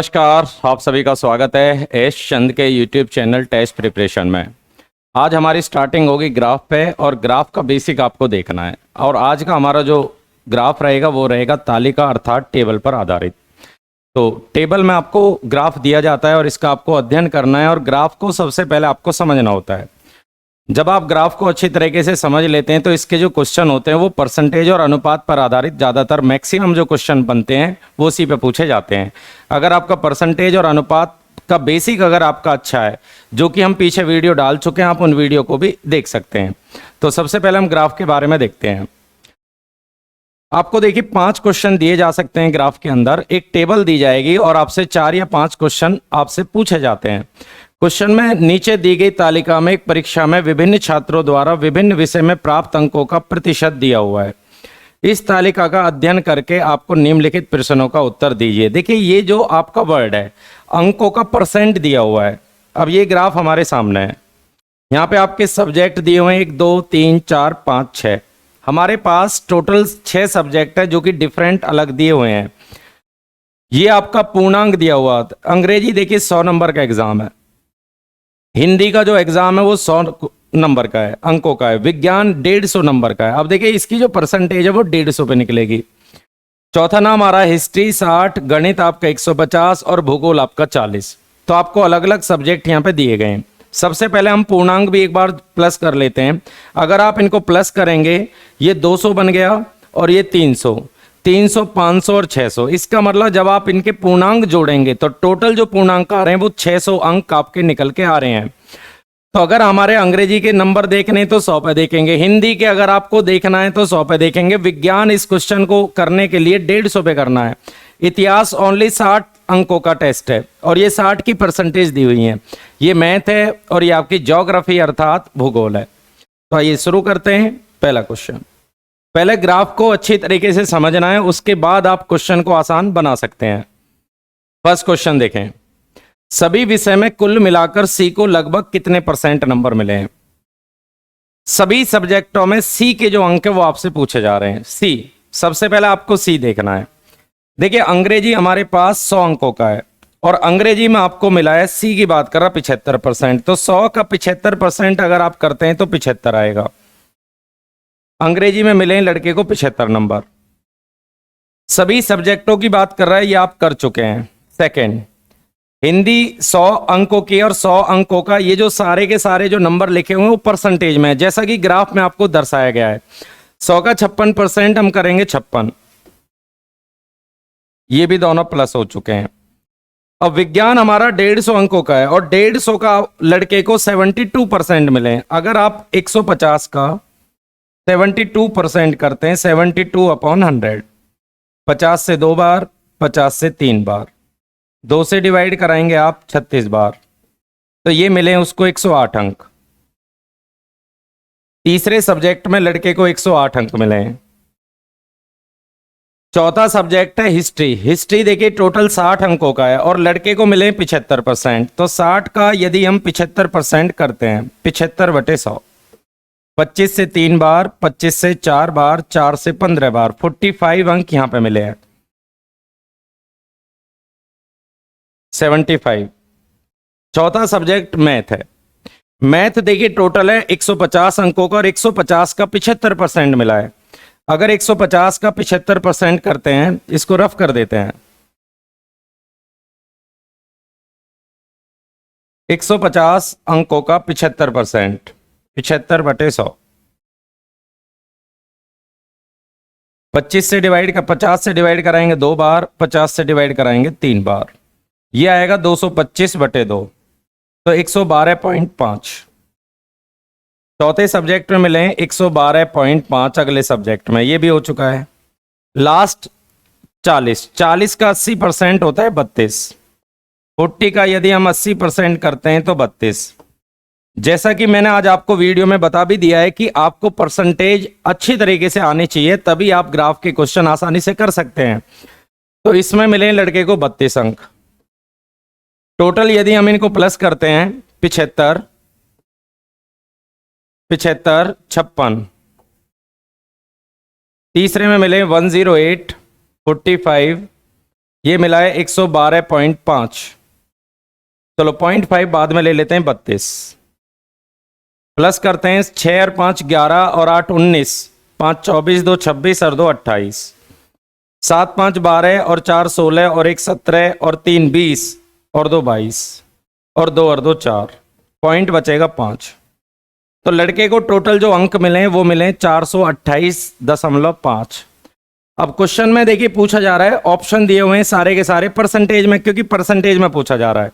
नमस्कार, आप सभी का स्वागत है एस चंद के यूट्यूब चैनल टेस्ट प्रिपरेशन में। आज हमारी स्टार्टिंग होगी ग्राफ पे और ग्राफ का बेसिक आपको देखना है। और आज का हमारा जो ग्राफ रहेगा वो रहेगा तालिका अर्थात टेबल पर आधारित। तो टेबल में आपको ग्राफ दिया जाता है और इसका आपको अध्ययन करना है और ग्राफ को सबसे पहले आपको समझना होता है। जब आप ग्राफ को अच्छी तरीके से समझ लेते हैं तो इसके जो क्वेश्चन होते हैं वो परसेंटेज और अनुपात पर आधारित ज़्यादातर मैक्सिमम जो क्वेश्चन बनते हैं वो उसी पे पूछे जाते हैं। अगर आपका परसेंटेज और अनुपात का बेसिक अगर आपका अच्छा है, जो कि हम पीछे वीडियो डाल चुके हैं, आप उन वीडियो को भी देख सकते हैं। तो सबसे पहले हम ग्राफ के बारे में देखते हैं। आपको देखिए 5 क्वेश्चन दिए जा सकते हैं ग्राफ के अंदर। एक टेबल दी जाएगी और आपसे 4 या 5 क्वेश्चन आपसे पूछे जाते हैं। क्वेश्चन में नीचे दी गई तालिका में एक परीक्षा में विभिन्न छात्रों द्वारा विभिन्न विषय में प्राप्त अंकों का प्रतिशत दिया हुआ है। इस तालिका का अध्ययन करके आपको निम्नलिखित प्रश्नों का उत्तर दीजिए। देखिए ये जो आपका वर्ड है, अंकों का परसेंट दिया हुआ है। अब ये ग्राफ हमारे सामने है। यहाँ पे आपके सब्जेक्ट दिए हुए हैं 1 2 3 4 5 6। हमारे पास टोटल 6 सब्जेक्ट है जो कि डिफरेंट अलग दिए हुए हैं। ये आपका पूर्णांक दिया हुआ। अंग्रेजी देखिए 100 नंबर का एग्जाम है। हिंदी का जो एग्जाम है वो 100 नंबर का है, अंकों का है। विज्ञान 150 नंबर का है। अब देखिए इसकी जो परसेंटेज है वो 150 पे निकलेगी। चौथा नाम आ रहा है हिस्ट्री 60, गणित आपका 150 और भूगोल आपका 40। तो आपको अलग अलग सब्जेक्ट यहाँ पे दिए गए हैं। सबसे पहले हम पूर्णांक भी एक बार प्लस कर लेते हैं। अगर आप इनको प्लस करेंगे, ये 200 बन गया और ये 300, 300, 500 और 600। इसका मतलब जब आप इनके पूर्णांक जोड़ेंगे तो टोटल जो पूर्णांक आ रहे हैं वो 600 अंक आपके निकल के आ रहे हैं। तो अगर हमारे अंग्रेजी के नंबर देखने तो 100 पे देखेंगे, हिंदी के अगर आपको देखना है तो 100 पे देखेंगे। विज्ञान इस क्वेश्चन को करने के लिए 150 पे करना है। इतिहास ओनली 60 अंकों का टेस्ट है और ये 60 की परसेंटेज दी हुई है। ये मैथ है और ये आपकी ज्योग्राफी अर्थात भूगोल है। तो आइए शुरू करते हैं। पहला क्वेश्चन, पहले ग्राफ को अच्छी तरीके से समझना है, उसके बाद आप क्वेश्चन को आसान बना सकते हैं। फर्स्ट क्वेश्चन देखें, सभी विषय में कुल मिलाकर सी को लगभग कितने परसेंट नंबर मिले हैं। सभी सब्जेक्टों में सी के जो अंक है वो आपसे पूछे जा रहे हैं। सी, सबसे पहले आपको सी देखना है। देखिए अंग्रेजी हमारे पास 100 अंकों का है और अंग्रेजी में आपको मिला है, सी की बात कर रहा 75%। तो 100 का 75% अगर आप करते हैं तो 75 आएगा। अंग्रेजी में मिले लड़के को 75 नंबर। सभी सब्जेक्टों की बात कर रहा है, ये आप कर चुके हैं। सेकंड, हिंदी 100 अंकों की और 100 अंकों का, ये जो सारे के सारे जो नंबर लिखे हुए हैं वो परसेंटेज में है, जैसा कि ग्राफ में आपको दर्शाया गया है। 100 का 56% हम करेंगे 56। ये भी दोनों प्लस हो चुके हैं। अब विज्ञान हमारा 150 अंकों का है और 150 का लड़के को 72% मिले। अगर आप 150 का 72% करते हैं, 72/100, 50 से 2 बार, 50 से 3 बार, 2 से डिवाइड कराएंगे आप 36 बार, तो ये मिले उसको 108 अंक। तीसरे सब्जेक्ट में लड़के को 108 अंक मिले हैं। चौथा सब्जेक्ट है हिस्ट्री। हिस्ट्री देखिए टोटल 60 अंकों का है और लड़के को मिले 75%। तो 60 का यदि हम 75% करते हैं, 75/100, 25 से 3 बार, 25 से 4 बार, 4 से 15 बार, 45 अंक यहां पे मिले हैं। 75। चौथा सब्जेक्ट मैथ है। मैथ देखिए टोटल है 150 अंकों का और 150 का 75% मिला है। अगर 150 का 75% करते हैं, इसको रफ कर देते हैं, 150 अंकों का 75%, 75/100, 25 से डिवाइड का 50 से डिवाइड कराएंगे 2 बार, 50 से डिवाइड कराएंगे 3 बार, ये आएगा 225/2, तो 112.5। चौथे सब्जेक्ट में मिले 112.5। अगले सब्जेक्ट में ये भी हो चुका है। लास्ट 40 का 80% होता है 32। 40 का यदि हम 80% करते हैं तो 32। जैसा कि मैंने आज आपको वीडियो में बता भी दिया है कि आपको परसेंटेज अच्छी तरीके से आनी चाहिए, तभी आप ग्राफ के क्वेश्चन आसानी से कर सकते हैं। तो इसमें मिले लड़के को 32 अंक। टोटल यदि हम इनको प्लस करते हैं, 75, 56, 56। तीसरे में मिले 108, 45, ये मिला है 112.5। चलो 0.5 बाद में ले लेते हैं, 32 प्लस करते हैं 6 और 5 11 और 8 19, 5 24 2 26 और 2 28, 7 5 12 और 4 16 और 1 17 और 3 20 और 2 22 और 2 और 2 4, पॉइंट बचेगा 5। तो लड़के को टोटल जो अंक मिले वो मिले 428.5। अब क्वेश्चन में देखिए पूछा जा रहा है, ऑप्शन दिए हुए हैं सारे के सारे परसेंटेज में, क्योंकि परसेंटेज में पूछा जा रहा है।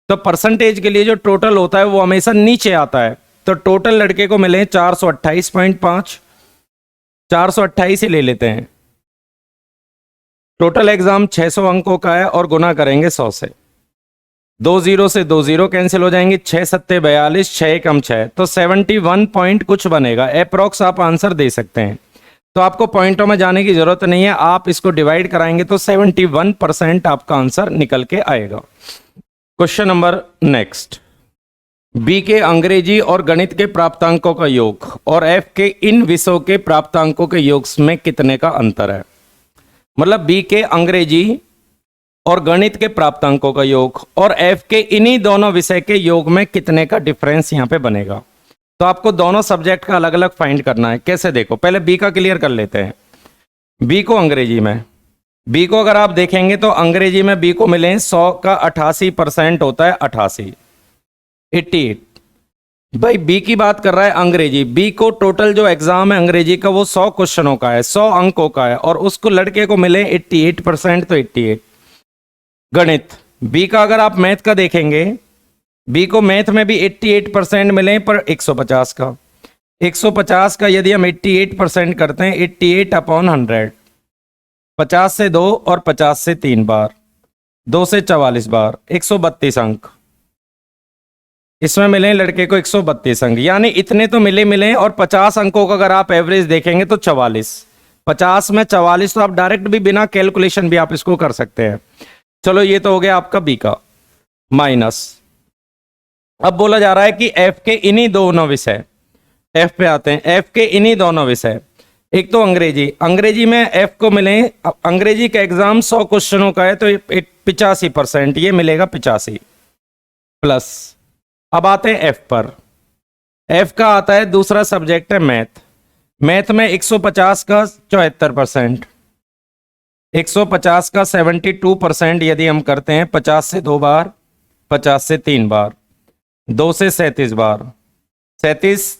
तो परसेंटेज के लिए जो टोटल होता है वो हमेशा नीचे आता है। तो टोटल लड़के को मिले 428.5, 428 ही ले लेते हैं। टोटल एग्जाम 600 अंकों का है और गुना करेंगे 100 से। 2 0 से 2 0 कैंसिल हो जाएंगे, 6 7 42, 6 कम 6, तो 71 पॉइंट कुछ बनेगा। अप्रोक्स आप आंसर दे सकते हैं, तो आपको पॉइंटों में जाने की जरूरत नहीं है। आप इसको डिवाइड कराएंगे तो 71% आपका आंसर निकल के आएगा। क्वेश्चन नंबर नेक्स्ट, बी के अंग्रेजी और गणित के प्राप्तांकों का योग और एफ के इन विषयों के प्राप्तांकों के योग में कितने का अंतर है। मतलब बी के अंग्रेजी और गणित के प्राप्तांकों का योग और एफ के इन्हीं दोनों विषय के योग में कितने का डिफरेंस यहां पे बनेगा। तो आपको दोनों सब्जेक्ट का अलग अलग फाइंड करना है। कैसे, देखो पहले बी का क्लियर कर लेते हैं। बी को अंग्रेजी में, बी को अगर आप देखेंगे तो अंग्रेजी में बी को मिले 100 का 88% होता है, 88 88। भाई बी की बात कर रहा है अंग्रेजी, बी को टोटल जो एग्जाम है अंग्रेजी का वो 100 क्वेश्चनों का है, 100 अंकों का है, और उसको लड़के को मिले 88%, तो 88। गणित, बी का अगर आप मैथ का देखेंगे, बी को मैथ में भी 88% मिले, पर 150 का 150 का यदि हम 88% करते हैं 88/100, 50 से 2 और 50 से 3 बार, 2 से 44 बार, 132 अंक इसमें मिले लड़के को, 132 अंक। यानी इतने तो मिले और 50 अंकों का अगर आप एवरेज देखेंगे तो 44, 50 में 44, तो आप डायरेक्ट भी बिना कैलकुलेशन भी आप इसको कर सकते हैं। चलो ये तो हो गया आपका बी का माइनस। अब बोला जा रहा है कि एफ के इन्हीं दोनों विषय, एफ पे आते हैं, एफ के इन्हीं दोनों विषय, एक तो अंग्रेजी, अंग्रेजी में एफ को मिले, अंग्रेजी का एग्जाम 100 क्वेश्चनों का है तो 85%, ये मिलेगा 85 प्लस। अब आते हैं एफ पर, एफ का आता है दूसरा सब्जेक्ट है मैथ, मैथ में 150 का 74%, 150 का 72% यदि हम करते हैं 50 से 2 बार, 50 से 3 बार, 2 से 37 बार, 37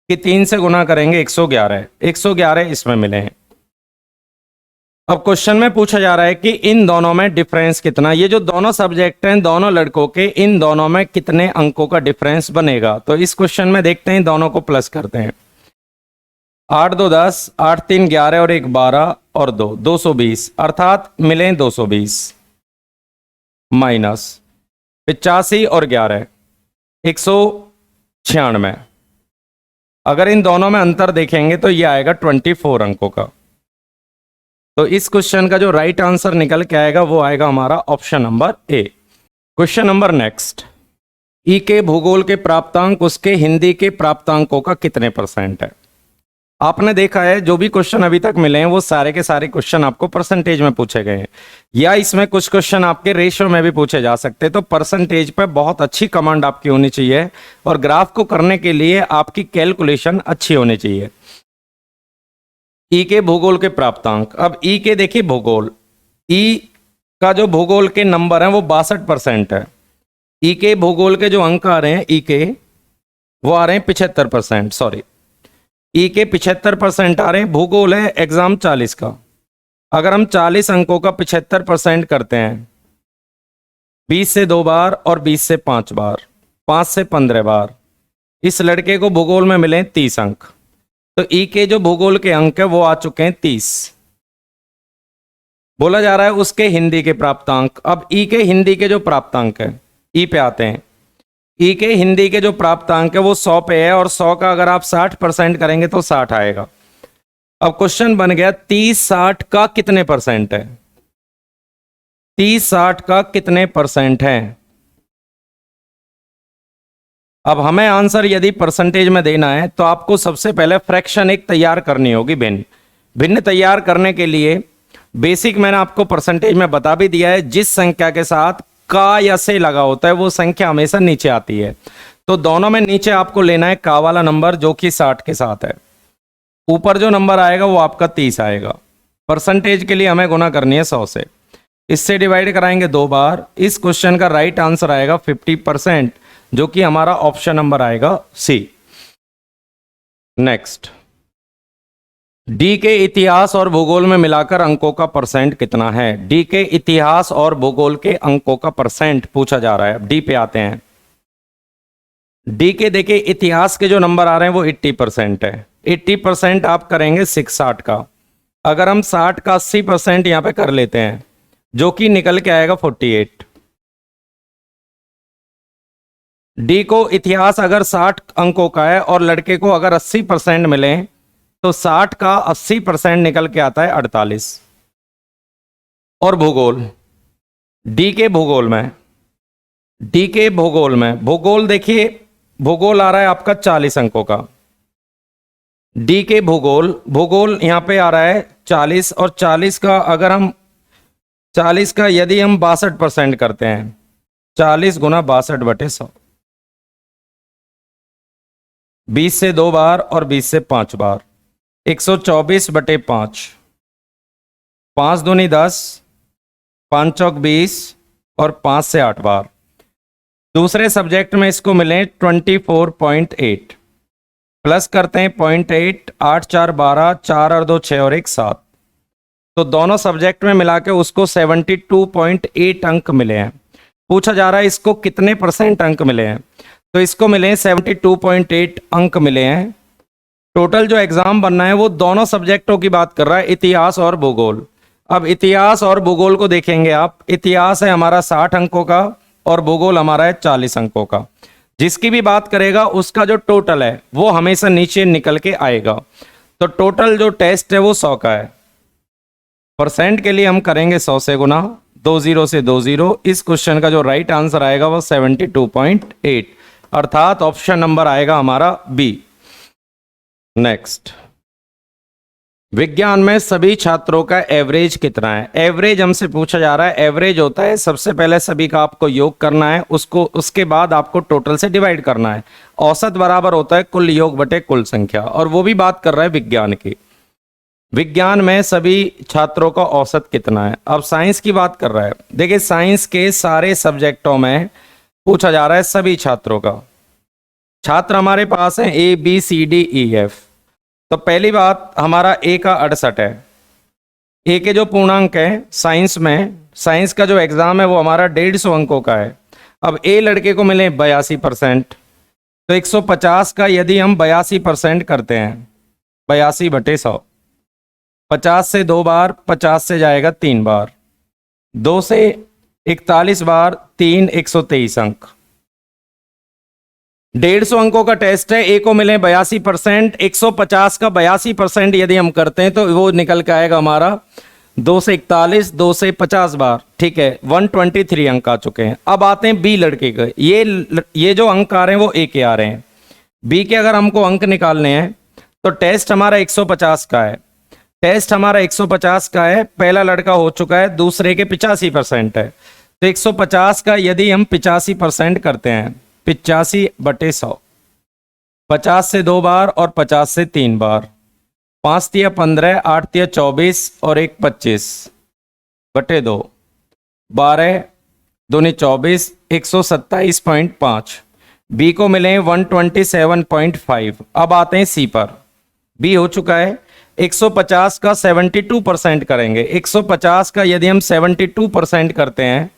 की 3 से गुना करेंगे 111, 111 इसमें मिले हैं। अब क्वेश्चन में पूछा जा रहा है कि इन दोनों में डिफरेंस कितना, ये जो दोनों सब्जेक्ट हैं दोनों लड़कों के, इन दोनों में कितने अंकों का डिफरेंस बनेगा। तो इस क्वेश्चन में देखते हैं, दोनों को प्लस करते हैं। 8 2 10, 8 3 11 और 1 12 और 2 220, अर्थात मिले 220 माइनस 85 और 11 196। अगर इन दोनों में अंतर देखेंगे तो ये आएगा 24 अंकों का। तो इस क्वेश्चन का जो राइट आंसर निकल के आएगा वो आएगा हमारा option number A. Question number next, ई के भूगोल के प्राप्तांक उसके हिंदी के प्राप्तांकों का कितने % है। आपने देखा है जो भी क्वेश्चन अभी तक मिले हैं वो सारे के सारे क्वेश्चन आपको परसेंटेज में पूछे गए हैं, या इसमें कुछ क्वेश्चन आपके रेशियो में भी पूछे जा सकते हैं। तो परसेंटेज पे बहुत अच्छी कमांड आपकी होनी चाहिए, और ग्राफ को करने के लिए आपकी कैलकुलेशन अच्छी होनी चाहिए। ई के भूगोल के प्राप्तांक, अब ई के देखिए भूगोल, ई का जो भूगोल के नंबर हैं वो 62% है। ई के भूगोल के जो अंक आ रहे हैं ई के, वो आ रहे हैं 75%, सॉरी ई के 75% आ रहे हैं। भूगोल है एग्जाम 40 का, अगर हम 40 अंकों का 75% करते हैं, 20 से 2 बार और 20 से 5 बार, 5 से 15 बार, इस लड़के को भूगोल में मिले 30 अंक। तो ई के जो भूगोल के अंक है वो आ चुके हैं 30। बोला जा रहा है उसके हिंदी के प्राप्तांक। अब ई के हिंदी के जो प्राप्तांक है, ई पे आते हैं, ई के हिंदी के जो प्राप्तांक है वो 100 पे है, और 100 का अगर आप 60% करेंगे तो 60 आएगा। अब क्वेश्चन बन गया 30 60 का कितने % है, 30 60 का कितने % है। अब हमें आंसर यदि परसेंटेज में देना है तो आपको सबसे पहले फ्रैक्शन एक तैयार करनी होगी, भिन्न। भिन्न तैयार करने के लिए बेसिक मैंने आपको परसेंटेज में बता भी दिया है, जिस संख्या के साथ का या से लगा होता है वो संख्या हमेशा नीचे आती है। तो दोनों में नीचे आपको लेना है का वाला नंबर जो कि 60 के साथ है, ऊपर जो नंबर आएगा वो आपका 30 आएगा। परसेंटेज के लिए हमें गुना करनी है 100 से, इससे डिवाइड कराएंगे 2 बार। इस क्वेश्चन का राइट आंसर आएगा 50%, जो कि हमारा ऑप्शन नंबर आएगा सी। नेक्स्ट, डी के इतिहास और भूगोल में मिलाकर अंकों का परसेंट कितना है? डी के इतिहास और भूगोल के अंकों का परसेंट पूछा जा रहा है। डी पे आते हैं। डी के देखिए इतिहास के जो नंबर आ रहे हैं वो 80% है। 80% आप करेंगे 60 का। अगर हम 60 का 80% यहां पे कर लेते हैं, जो कि निकल के आएगा 48। डी को इतिहास अगर 60 अंकों का है और लड़के को अगर 80% मिले तो 60 का 80% निकल के आता है 48। और भूगोल, डी के भूगोल में, डी के भूगोल में, भूगोल देखिए भूगोल आ रहा है आपका 40 अंकों का। डी के भूगोल, भूगोल यहां पे आ रहा है 40, और 40 का अगर हम 40 का यदि हम 62% करते हैं, 40 गुना 62/100, 20 से 2 बार और 20 से 5 बार, 124/5, 5 दूनी 10, 5 चौक 20 और 5 से 8 बार। दूसरे सब्जेक्ट में इसको मिले 24.8, प्लस करते हैं 0.8, 8 4 12, 4 और 2 6 और 1 7, तो दोनों सब्जेक्ट में मिला के उसको 72.8 अंक मिले हैं। पूछा जा रहा है इसको कितने परसेंट अंक मिले हैं, तो इसको मिले 72.8 अंक मिले हैं। टोटल जो एग्जाम बनना है वो दोनों सब्जेक्टों की बात कर रहा है, इतिहास और भूगोल। अब इतिहास और भूगोल को देखेंगे आप, इतिहास है हमारा 60 अंकों का और भूगोल हमारा है 40 अंकों का। जिसकी भी बात करेगा उसका जो टोटल है वो हमेशा नीचे निकल के आएगा। तो टोटल जो टेस्ट है वो 100 का है। परसेंट के लिए हम करेंगे 100 से गुना, 20 से 20। इस क्वेश्चन का जो राइट आंसर आएगा वो 72.8, अर्थात ऑप्शन नंबर आएगा हमारा बी। नेक्स्ट, विज्ञान में सभी छात्रों का एवरेज कितना है? एवरेज हमसे पूछा जा रहा है। एवरेज होता है सबसे पहले सभी का आपको योग करना है, उसके बाद आपको टोटल से डिवाइड करना है। औसत बराबर होता है कुल योग बटे कुल संख्या, और वो भी बात कर रहा है विज्ञान की। विज्ञान में सभी छात्रों का औसत कितना है? अब साइंस की बात कर रहा है। देखिए साइंस के सारे सब्जेक्टों में पूछा जा रहा है सभी छात्रों का। छात्र हमारे पास है ABCDEF। तो पहली बात हमारा ए का 68 है। ए के जो पूर्णांक है साइंस में, साइंस का जो एग्जाम है वो हमारा 150 अंकों का है। अब ए लड़के को मिले 82%, तो 150 का यदि हम 82% करते हैं, 82/100, 50 से 2 बार, 50 से जाएगा 3 बार, 2 से 41 बार, 3 123 अंक। 150 अंकों का टेस्ट है, ए को मिले 82%, 150 का 82% यदि हम करते हैं तो वो निकल के आएगा हमारा 2 से 41, 2 से 50 बार, ठीक है, 123 अंक आ चुके हैं। अब आते हैं बी लड़के के। ये जो अंक आ रहे हैं वो ए के आ रहे हैं। बी के अगर हमको अंक निकालने हैं तो टेस्ट हमारा 150 का है। टेस्ट हमारा 150 का है, पहला लड़का हो चुका है, दूसरे के 85% है। तो 150 का यदि हम 85% करते हैं, 85/100, 50 से 2 बार और 50 से 3 बार, 5 तिया 15, 8 तिया 24 और 1 25/2, 12 दूनी 24, 127.5। बी को मिले 127.5। अब आते हैं सी पर। बी हो चुका है, 150 का 72% करेंगे। 150 का यदि हम 72% करते हैं,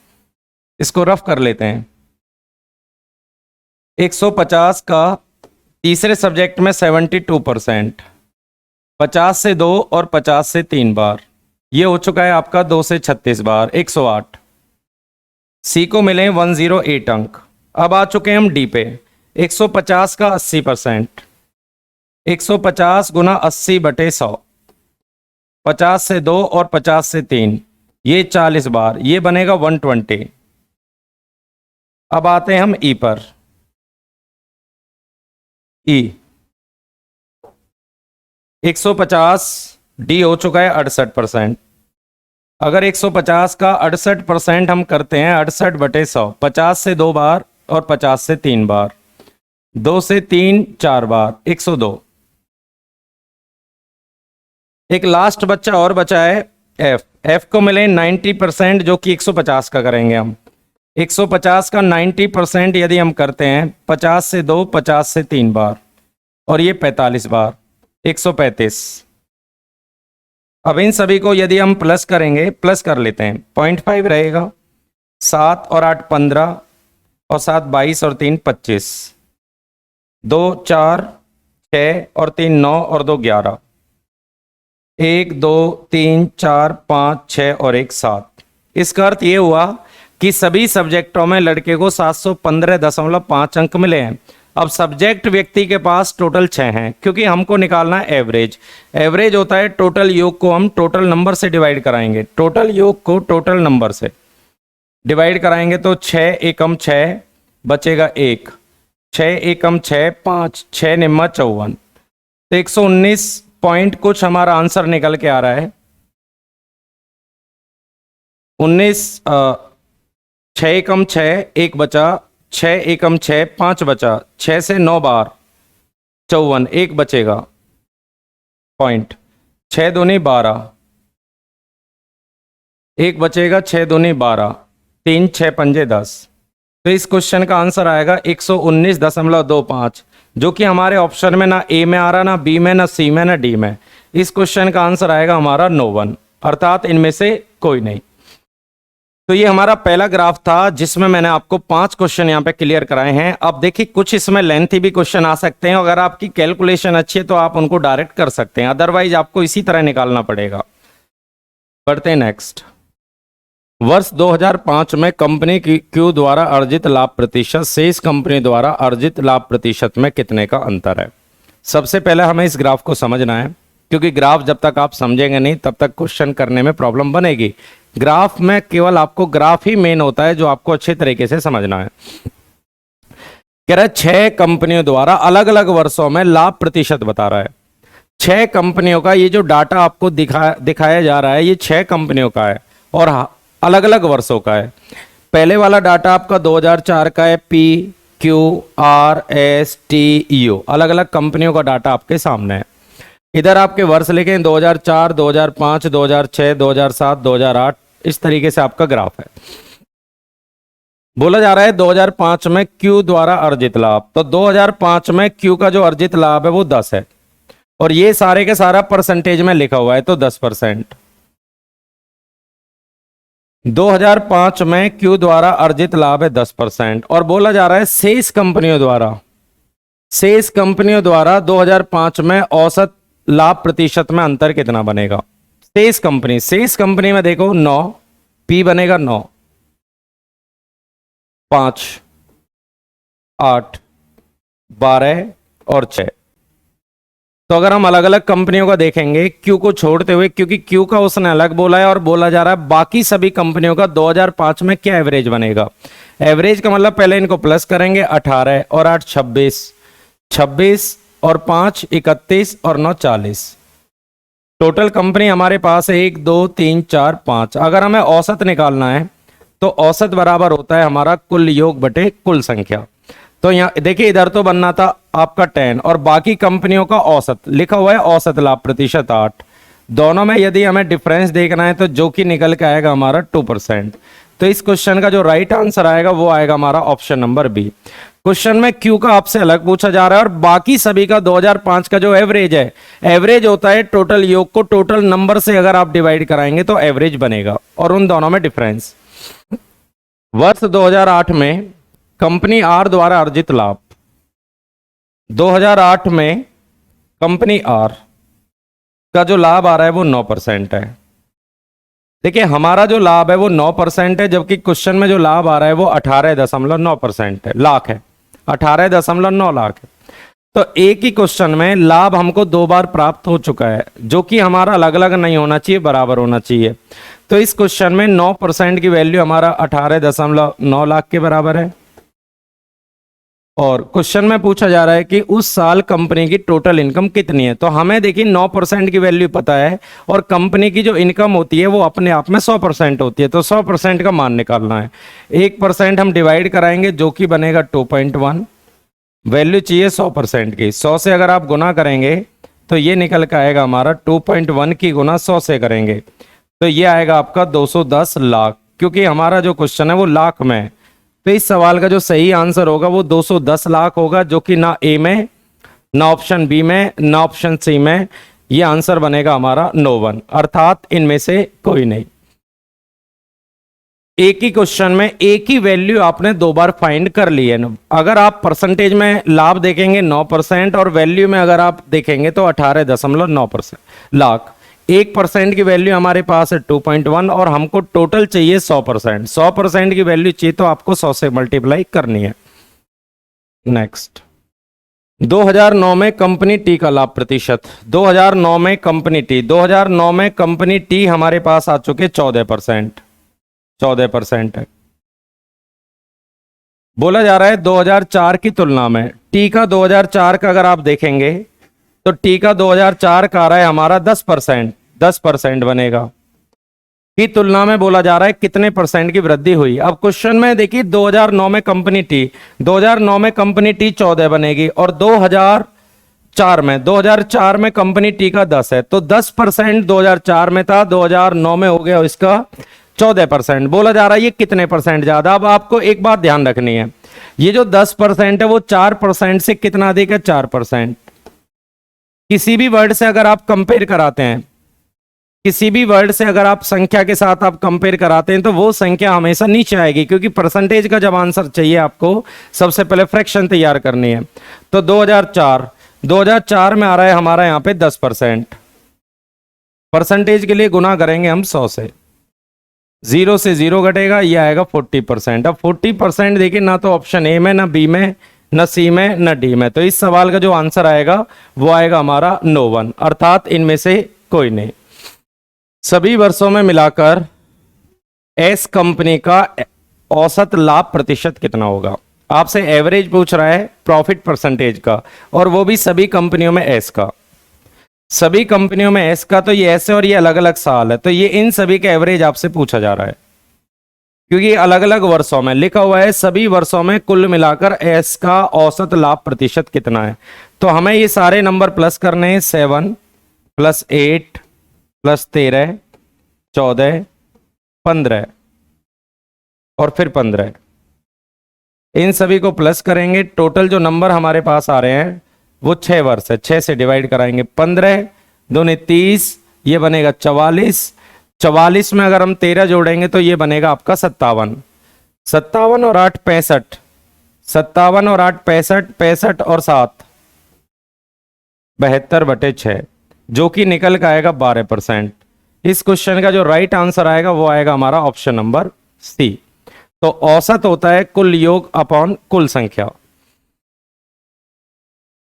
इसको रफ कर लेते हैं। 150 का तीसरे सब्जेक्ट में 72%, 50 से 2 और 50 से 3 बार, ये हो चुका है आपका 2 से 36 बार, 108। सी को मिले 108 अंक। अब आ चुके हैं हम डी पे। 150 का 80%, 150 गुना 80/100, 50 से 2 और 50 से 3, ये 40 बार, ये बनेगा 120। अब आते हैं हम ई पर। ई 150, डी हो चुका है 68%, अगर 150 का 68% हम करते हैं 68/100, 50 से 2 बार और 50 से 3 बार, 2 से 3 4 बार, 102। एक लास्ट बच्चा और बचा है एफ। एफ को मिले 90% जो कि 150 का करेंगे हम। 150 का 90% यदि हम करते हैं 50 से 2, 50 से 3 बार और ये 45 बार, 135। अब इन सभी को यदि हम प्लस करेंगे, प्लस कर लेते हैं, 0.5 रहेगा, 7 और 8 15 और 7 22 और 3 25, 2 4 6 और 3 9 और 2 11, 1 2 3 4 5 6 और 1 7। इसका अर्थ ये हुआ कि सभी सब्जेक्टों में लड़के को 715.5 अंक मिले हैं। अब सब्जेक्ट व्यक्ति के पास टोटल 6 हैं, क्योंकि हमको निकालना है एवरेज। एवरेज होता है टोटल योग को हम टोटल नंबर से डिवाइड कराएंगे, टोटल योग को टोटल नंबर से डिवाइड कराएंगे तो 6 एकम 6 बचेगा 1, 6 एकम 6 5, 6 निम्मा 54, तो 119 पॉइंट कुछ हमारा आंसर निकल के आ रहा है। 19 6 एकम 6 1 बचा, 6 एकम 6 5 बचा, 6 से 9 बार 54, 1 बचेगा पॉइंट, 6 दूनी 12, 1 बचेगा, 6 दूनी 12, 3 6 पंजे 10। तो इस क्वेश्चन का आंसर आएगा 119.25, जो कि हमारे ऑप्शन में ना ए में आ रहा, ना बी में, ना सी में, ना डी में। इस क्वेश्चन का आंसर आएगा हमारा नो वन, अर्थात इनमें से कोई नहीं। तो ये हमारा पहला ग्राफ था जिसमें मैंने आपको 5 क्वेश्चन यहाँ पे क्लियर कराए हैं। अब देखिए कुछ इसमें लेंथी भी क्वेश्चन आ सकते हैं, अगर आपकी कैलकुलेशन अच्छी है तो आप उनको डायरेक्ट कर सकते हैं, अदरवाइज आपको इसी तरह निकालना पड़ेगा। बढ़ते हैं नेक्स्ट। वर्ष 2005 में कंपनी की क्यू द्वारा अर्जित लाभ प्रतिशत से इस कंपनी द्वारा अर्जित लाभ प्रतिशत में कितने का अंतर है। सबसे पहले हमें इस ग्राफ को समझना है, क्योंकि ग्राफ जब तक आप समझेंगे नहीं तब तक क्वेश्चन करने में प्रॉब्लम बनेगी। ग्राफ में केवल आपको ग्राफ ही मेन होता है जो आपको अच्छे तरीके से समझना है। कह रहा है 6 कंपनियों द्वारा अलग अलग वर्षों में लाभ प्रतिशत बता रहा है। 6 कंपनियों का ये जो डाटा आपको दिखाया जा रहा है ये 6 कंपनियों का है और अलग अलग वर्षों का है। पहले वाला डाटा आपका 2004 का है, P Q R S T U, अलग अलग कंपनियों का डाटा आपके सामने है। इधर आपके वर्ष लिखे 2004, 2005, 2006, 2007, 2008, इस तरीके से आपका ग्राफ है। बोला जा रहा है 2005 में क्यू द्वारा अर्जित लाभ, तो 2005 में क्यू का जो अर्जित लाभ है वो 10 है और ये सारे के सारा परसेंटेज में लिखा हुआ है तो 10%। 2005 में क्यू द्वारा अर्जित लाभ है 10% और बोला जा रहा है शेष कंपनियों द्वारा 2005 में औसत लाभ प्रतिशत में अंतर कितना बनेगा। शेष कंपनी में देखो 9, पी बनेगा 9, 5, 8, 12 और 6। तो अगर हम अलग अलग कंपनियों का देखेंगे क्यू को छोड़ते हुए, क्योंकि क्यू का उसने अलग बोला है और बोला जा रहा है बाकी सभी कंपनियों का 2005 में क्या एवरेज बनेगा। एवरेज का मतलब पहले इनको प्लस करेंगे, 18 और 8 26, 26 और 5 31 और 9 40। टोटल कंपनी हमारे पास है 1 2 3 4 5। अगर हमें औसत निकालना है तो औसत बराबर होता है हमारा कुल योग बटे कुल संख्या। तो यहाँ देखिए इधर तो बनना था आपका 10 और बाकी कंपनियों का औसत लिखा हुआ है, औसत लाभ प्रतिशत 8। दोनों में यदि हमें डिफरेंस देखना है तो जो कि निकल के आएगा हमारा 2%। तो इस क्वेश्चन का जो राइट आंसर आएगा वो आएगा हमारा ऑप्शन नंबर बी। क्वेश्चन में क्यू का आपसे अलग पूछा जा रहा है और बाकी सभी का 2005 का जो एवरेज है, एवरेज होता है टोटल योग को टोटल नंबर से अगर आप डिवाइड कराएंगे तो एवरेज बनेगा और उन दोनों में डिफरेंस। वर्ष 2008 में कंपनी आर द्वारा अर्जित लाभ, 2008 में कंपनी आर का जो लाभ आ रहा है वो 9% है। देखिए हमारा जो लाभ है वो 9% है, जबकि क्वेश्चन में जो लाभ आ रहा है वो 18.9% है, लाख है, 18.9 लाख है। तो एक ही क्वेश्चन में लाभ हमको 2 बार प्राप्त हो चुका है, जो कि हमारा अलग अलग नहीं होना चाहिए, बराबर होना चाहिए। तो इस क्वेश्चन में 9% की वैल्यू हमारा 18.9 लाख के बराबर है और क्वेश्चन में पूछा जा रहा है कि उस साल कंपनी की टोटल इनकम कितनी है। तो हमें देखिए 9% की वैल्यू पता है और कंपनी की जो इनकम होती है वो अपने आप में 100% होती है, तो 100% का मान निकालना है। 1% हम डिवाइड कराएंगे जो कि बनेगा 2.1। वैल्यू चाहिए 100% की। 100 से अगर आप गुना करेंगे तो ये निकल के आएगा हमारा 2.1 की गुना 100 से करेंगे तो ये आएगा आपका 210 लाख, क्योंकि हमारा जो क्वेश्चन है वो लाख में है। तो इस सवाल का जो सही आंसर होगा वो 210 लाख होगा, जो कि ना ए में, ना ऑप्शन बी में, ना ऑप्शन सी में। ये आंसर बनेगा हमारा नो वन, अर्थात इनमें से कोई नहीं। एक ही क्वेश्चन में एक ही वैल्यू आपने दो बार फाइंड कर ली है। अगर आप परसेंटेज में लाभ देखेंगे 9% और वैल्यू में अगर आप देखेंगे तो 18.9% लाख। 1% की वैल्यू हमारे पास है 2.1 और हमको टोटल चाहिए 100%। 100% की वैल्यू चाहिए तो आपको 100 से मल्टीप्लाई करनी है। नेक्स्ट, 2009 में कंपनी टी का लाभ प्रतिशत। 2009 में कंपनी टी, 2009 में कंपनी टी हमारे पास आ चुके 14%। 14% है। बोला जा रहा है 2004 की तुलना में टी का 2004 का अगर आप देखेंगे तो टी का 2004 का आ रहा है हमारा 10%। 10% बनेगा की तुलना में बोला जा रहा है कितने परसेंट की वृद्धि हुई। अब क्वेश्चन में देखिए 2009 में कंपनी टी, 2009 में कंपनी टी 14 बनेगी और 2004 में कंपनी टी का 10 है, तो 10% 2004 में था, 2009 में हो गया इसका 14%। बोला जा रहा है ये कितने परसेंट ज्यादा। अब आपको एक बात ध्यान रखनी है, ये जो 10% है वो 4% से कितना अधिक है, 4%। किसी भी वर्ड से अगर आप कंपेयर कराते हैं, किसी भी वर्ड से अगर आप संख्या के साथ आप कंपेयर कराते हैं तो वो संख्या हमेशा नीचे आएगी, क्योंकि परसेंटेज का जब आंसर चाहिए आपको सबसे पहले फ्रैक्शन तैयार करनी है। तो 2004 में आ रहा है हमारा यहां पे 10%। परसेंटेज के लिए गुना करेंगे हम 100 से, 0 से 0 घटेगा, ये आएगा 40%। अब 40% देखिए ना तो ऑप्शन ए में, ना बी में, ना सी में, ना डी में। तो इस सवाल का जो आंसर आएगा वो आएगा हमारा नो वन, अर्थात इनमें से कोई नहीं। सभी वर्षों में मिलाकर एस कंपनी का औसत लाभ प्रतिशत कितना होगा। आपसे एवरेज पूछ रहा है प्रॉफिट परसेंटेज का, और वो भी सभी कंपनियों में एस का। सभी कंपनियों में एस का, तो ये एस है और ये अलग अलग साल है, तो ये इन सभी का एवरेज आपसे पूछा जा रहा है, क्योंकि अलग अलग वर्षों में लिखा हुआ है सभी वर्षों में कुल मिलाकर एस का औसत लाभ प्रतिशत कितना है। तो हमें ये सारे नंबर प्लस करने हैं, 7 + 8 + 13 14 15 और फिर 15। इन सभी को प्लस करेंगे, टोटल जो नंबर हमारे पास आ रहे हैं वो 6 वर्ष है। 6 से डिवाइड कराएंगे, 15 दूनी 30, ये बनेगा 44। 44 में अगर हम 13 जोड़ेंगे तो ये बनेगा आपका 57। 57 और 8 65, 57 और 8 65, 65 और 7 72/6, जो कि निकल के आएगा 12%। इस क्वेश्चन का जो राइट आंसर आएगा वो आएगा हमारा ऑप्शन नंबर सी। तो औसत होता है कुल योग अपॉन कुल संख्या।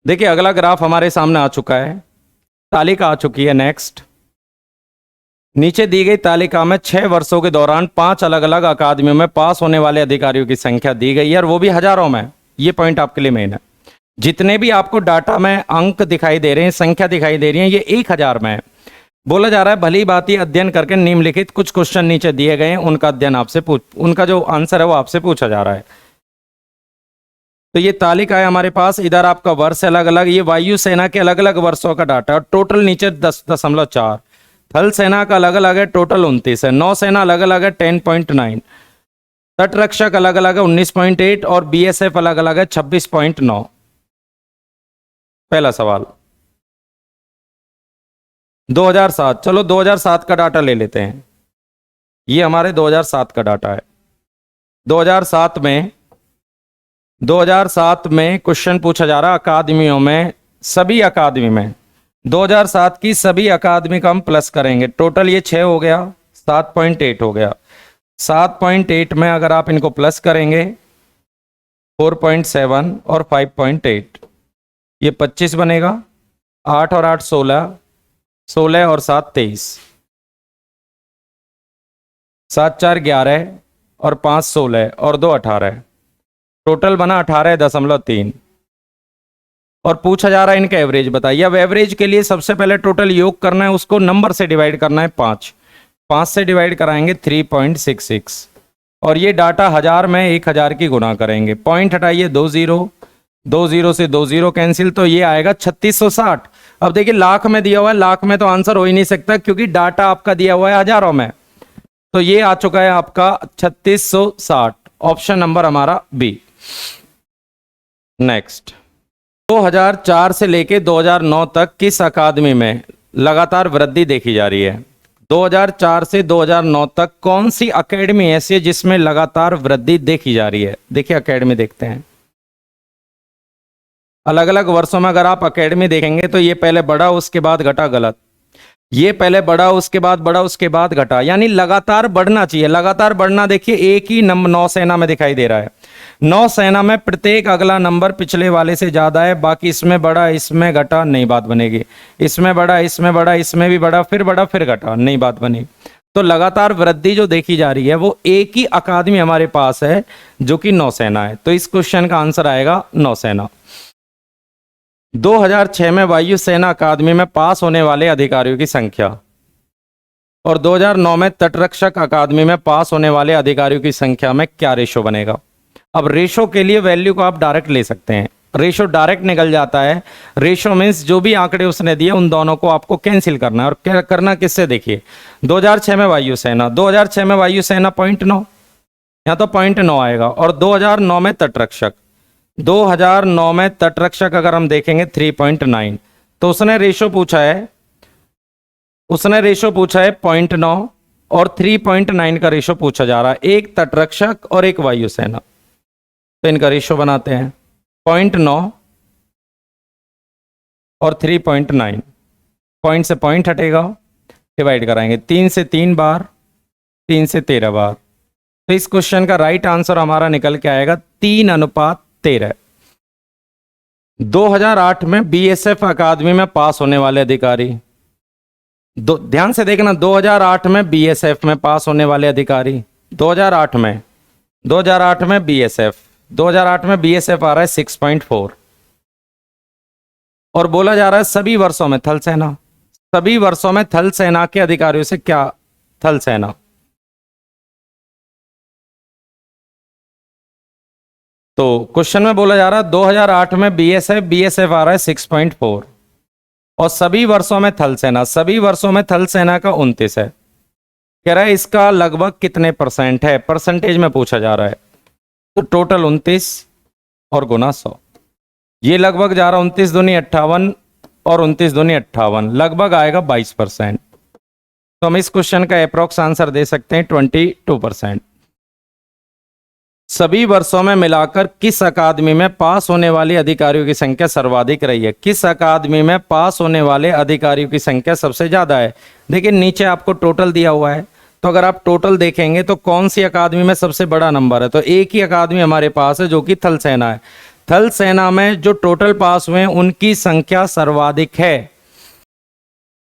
देखिए अगला ग्राफ हमारे सामने आ चुका है, तालिका आ चुकी है। नेक्स्ट, नीचे दी गई तालिका में 6 वर्षों के दौरान 5 अलग अलग अकादमियों में पास होने वाले अधिकारियों की संख्या दी गई है और वो भी हजारों में। ये पॉइंट आपके लिए मेन है। जितने भी आपको डाटा में अंक दिखाई दे रहे हैं, संख्या दिखाई दे रही है, ये 1000 में है। बोला जा रहा है भली बात ही अध्ययन करके निम्नलिखित कुछ क्वेश्चन नीचे दिए गए हैं, उनका अध्ययन आपसे उनका जो आंसर है वो आपसे पूछा जा रहा है। तो ये तालिका है हमारे पास, इधर आपका वर्ष अलग अलग, ये वायुसेना के अलग अलग वर्षों का डाटा है और टोटल नीचे 10.4। थल सेना का अलग अलग है, टोटल 29 है। नौसेना अलग अलग है 10.9, तटरक्षक अलग अलग है 19.8 और बीएसएफ अलग अलग है 26.9। पहला सवाल 2007, चलो 2007 का डाटा ले लेते हैं। ये हमारे 2007 का डाटा है। 2007 में क्वेश्चन पूछा जा रहा है अकादमियों में, सभी अकादमी में 2007 की सभी अकादमी का हम प्लस करेंगे, टोटल ये 6 हो गया, 7.8 हो गया। 7.8 में अगर आप इनको प्लस करेंगे 4.7 और 5.8, ये 25 बनेगा। 8 और 8 16, 16 और 7 23, 7 4 11 और 5 16 और 2 18। टोटल बना 18.3 और पूछा जा रहा है इनका एवरेज बताइए। अब एवरेज के लिए सबसे पहले टोटल योग करना है, उसको नंबर से डिवाइड करना है 5 से डिवाइड कराएंगे 3.66 और ये डाटा 1000 में 1000 की गुना करेंगे। पॉइंट हटाइए 2 0 से 2 0 कैंसिल, तो ये आएगा 3660। अब देखिए लाख में दिया हुआ है, लाख में तो आंसर हो ही नहीं सकता क्योंकि डाटा आपका दिया हुआ है हजारों में। तो ये आ चुका है आपका 3660, ऑप्शन नंबर हमारा बी। नेक्स्ट, 2004 से लेके 2009 तक किस अकादमी में लगातार वृद्धि देखी जा रही है? 2004 से 2009 तक कौन सी एकेडमी ऐसी है जिसमें लगातार वृद्धि देखी जा रही है? देखिए एकेडमी देखते हैं, अलग अलग वर्षों में अगर आप एकेडमी देखेंगे तो ये पहले बढ़ा उसके बाद घटा, गलत। ये पहले बढ़ा उसके बाद बढ़ा उसके बाद घटा, यानी लगातार बढ़ना चाहिए। लगातार बढ़ना देखिए एक ही नंबर नौसेना में दिखाई दे रहा है। नौसेना में प्रत्येक अगला नंबर पिछले वाले से ज्यादा है, बाकी इसमें बढ़ा इसमें घटा, नहीं बात बनेगी। इसमें बढ़ा इसमें बढ़ा इसमें भी बढ़ा फिर घटा, नहीं बात बनी। तो लगातार वृद्धि जो देखी जा रही है वो एक ही अकादमी हमारे पास है जो कि नौसेना है। तो इस क्वेश्चन का आंसर आएगा नौसेना। 2006 में वायुसेना अकादमी में पास होने वाले अधिकारियों की संख्या और 2009 में तटरक्षक अकादमी में पास होने वाले अधिकारियों की संख्या में क्या रेशो बनेगा? अब रेशो के लिए वैल्यू को आप डायरेक्ट ले सकते हैं, रेशो डायरेक्ट निकल जाता है। रेशो मीन्स जो भी आंकड़े उसने दिए उन दोनों को आपको कैंसिल करना है। और क्या करना, किससे? देखिए 2006 में वायुसेना, 2006 में वायुसेना 0.9, यहाँ तो 0.9 आएगा। और 2009 में तटरक्षक, 2009 में तटरक्षक अगर हम देखेंगे 3.9, तो उसने रेशो पूछा है 0.9 और 3.9 का रेशो पूछा जा रहा है, एक तटरक्षक और एक वायुसेना। तो इनका रेशो बनाते हैं 0.9 और 3.9, पॉइंट से पॉइंट हटेगा, डिवाइड कराएंगे 3 से 3 बार, 3 से 13 बार। तो इस क्वेश्चन का राइट आंसर हमारा निकल के आएगा 3:13। 2008 में बीएसएफ अकादमी में पास होने वाले अधिकारी, ध्यान से देखना, 2008 में बीएसएफ में पास होने वाले अधिकारी, 2008 में बीएसएफ, 2008 में बीएसएफ आ रहा है 6.4 और बोला जा रहा है सभी वर्षों में थल सेना, सभी वर्षों में थल सेना के अधिकारियों से क्या, थल सेना। तो क्वेश्चन में बोला जा रहा है 2008 में बीएसएफ आ रहा है 6.4 और सभी वर्षों में थल सेना, सभी वर्षों में थल सेना का 29 है। कह रहा है इसका लगभग कितने परसेंट है, परसेंटेज में पूछा जा रहा है। तो टोटल 29 और गुना 100, ये लगभग जा रहा है 29 दूनी 58 और 29 दूनी 58, लगभग आएगा 22%। तो हम इस क्वेश्चन का अप्रोक्स आंसर दे सकते हैं 22%। सभी वर्षों में मिलाकर किस अकादमी में पास होने वाले अधिकारियों की संख्या सर्वाधिक रही है? किस अकादमी में पास होने वाले अधिकारियों की संख्या सबसे ज्यादा है? देखिए नीचे आपको टोटल दिया हुआ है, तो अगर आप टोटल देखेंगे तो कौन सी अकादमी में सबसे बड़ा नंबर है? तो एक ही अकादमी हमारे पास है जो कि थल सेना है। थल सेना में जो टोटल पास हुए हैं उनकी संख्या सर्वाधिक है।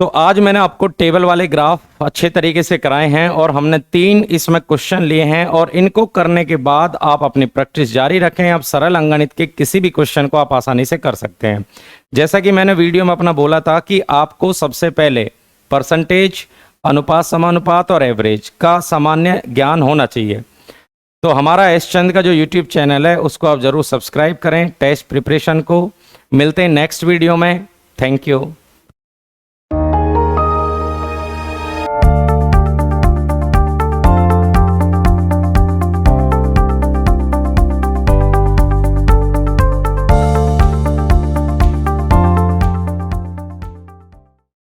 तो आज मैंने आपको टेबल वाले ग्राफ अच्छे तरीके से कराए हैं और हमने 3 इसमें क्वेश्चन लिए हैं और इनको करने के बाद आप अपनी प्रैक्टिस जारी रखें। आप सरल अंकगणित के किसी भी क्वेश्चन को आप आसानी से कर सकते हैं। जैसा कि मैंने वीडियो में अपना बोला था कि आपको सबसे पहले परसेंटेज, अनुपात, समानुपात और एवरेज का सामान्य ज्ञान होना चाहिए। तो हमारा एस चंद का जो यूट्यूब चैनल है उसको आप जरूर सब्सक्राइब करें टेस्ट प्रिपरेशन को। मिलते हैं नेक्स्ट वीडियो में। Thank you.